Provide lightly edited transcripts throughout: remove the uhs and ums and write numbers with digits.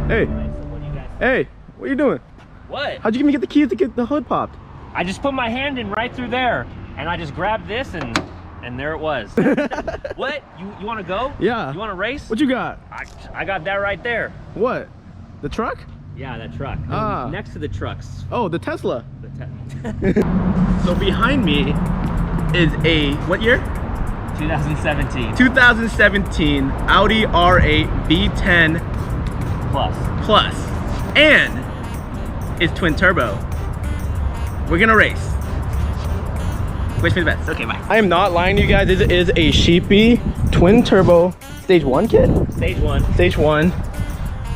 Hey. Right, so what do you guys think? Hey, what are you doing? What? How'd you give me the keys to get the hood popped? I just put my hand in right through there, and I just grabbed this, and there it was. What? You want to go? Yeah. You want to race? What you got? I got that right there. What? The truck? Yeah, that truck. Ah. Next to the trucks. Oh, the Tesla. So behind me is a, what year? 2017 2017 Audi R8 V10 Plus. And it's twin turbo. We're gonna race. Wish me the best. Okay, bye. I am not lying to you guys. This is a Sheepey twin turbo stage 1 kit. Stage 1. Stage 1.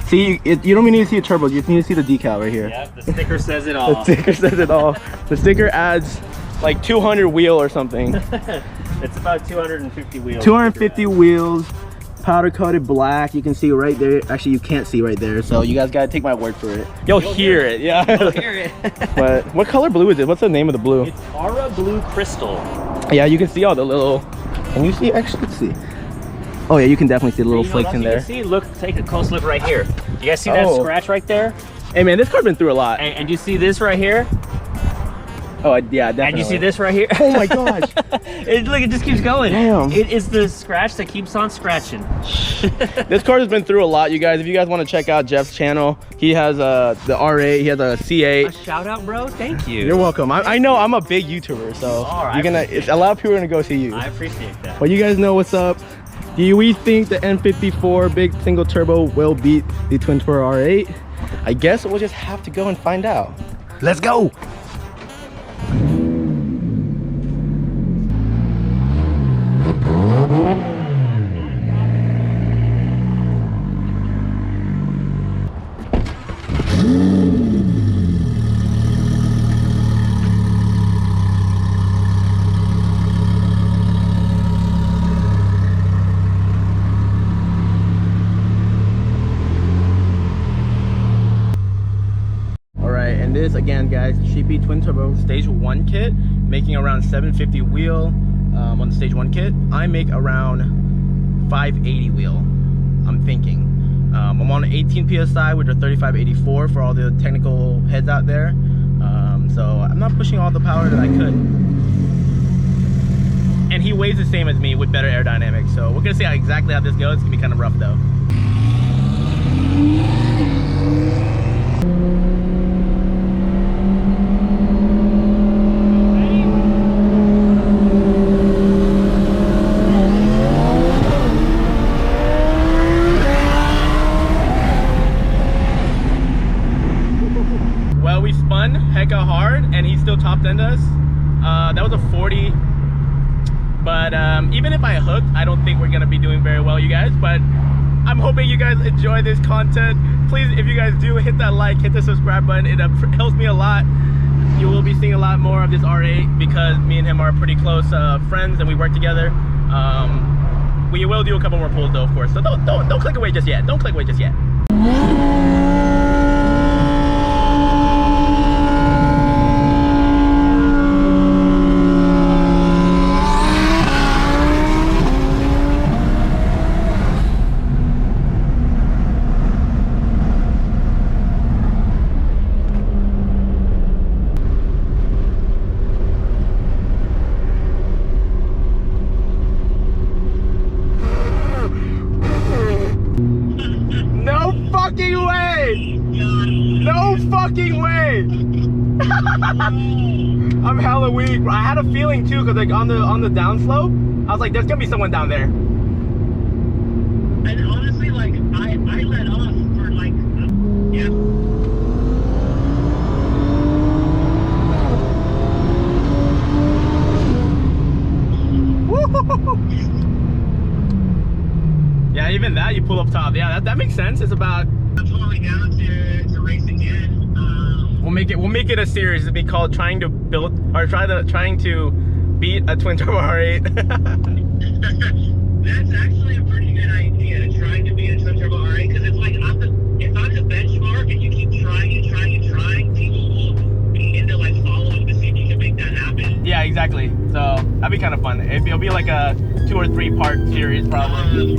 See, you don't even need to see a turbo. You just need to see the decal right here. Yep, the sticker says it all. The sticker says it all. The sticker adds like 200 wheel or something. It's about 250 wheels. 250 wheels, powder coated black. You can see right there. Actually, you can't see right there. So you guys gotta take my word for it. You'll hear it. Yeah. You'll hear it. But what color blue is it? What's the name of the blue? It's Aura Blue Crystal. Yeah, you can see all the little. Can you see? Actually, let's see. Oh yeah, you can definitely see the little flakes in there. You can see, look, take a close look right here. You guys see that scratch right there? Hey man, this car's been through a lot. And you see this right here? Oh yeah, definitely. And you see this right here? Oh my gosh. Look, it just keeps going. Damn. It is the scratch that keeps on scratching. This car has been through a lot, you guys. If you guys want to check out Jeff's channel, he has the R8, he has a C8. A shout out, bro. Thank you. You're welcome. I know I'm a big YouTuber, so you're gonna. A lot of people are gonna go see you. I appreciate that. But you guys know what's up. Do we think the N54 big single turbo will beat the twin turbo R8? I guess we'll just have to go and find out. Let's go. And this again, guys, Sheepey twin turbo stage 1 kit, making around 750 wheel on the stage 1 kit. I make around 580 wheel, I'm thinking. I'm on 18 psi, which are 3584 for all the technical heads out there. So I'm not pushing all the power that I could. And he weighs the same as me with better aerodynamics. So we're gonna see exactly how this goes. It's gonna be kind of rough though. Hecka hard, and he still top ended us. That was a 40, but even if I hooked, I don't think we're gonna be doing very well, you guys. But I'm hoping you guys enjoy this content. Please, if you guys do, hit that like, hit the subscribe button. It helps me a lot. You will be seeing a lot more of this R8 because me and him are pretty close friends and we work together. We will do a couple more pulls though, of course. So don't click away just yet. Don't click away just yet. I'm hella weak. I had a feeling too, cause like on the downslope, I was like, there's gonna be someone down there. And honestly, like I let off for like, yeah. Yeah, even that you pull up top. Yeah, that makes sense. It's about. I'm totally down to race again. We'll make it a series. It'll be called trying to beat a twin turbo R8. That's actually a pretty good idea, trying to beat a twin turbo R8, because it's like if I'm the benchmark and you keep trying, people will begin to like follow up to see if you can make that happen. Yeah, exactly. So that'd be kind of fun. It'll be like a 2 or 3 part series probably.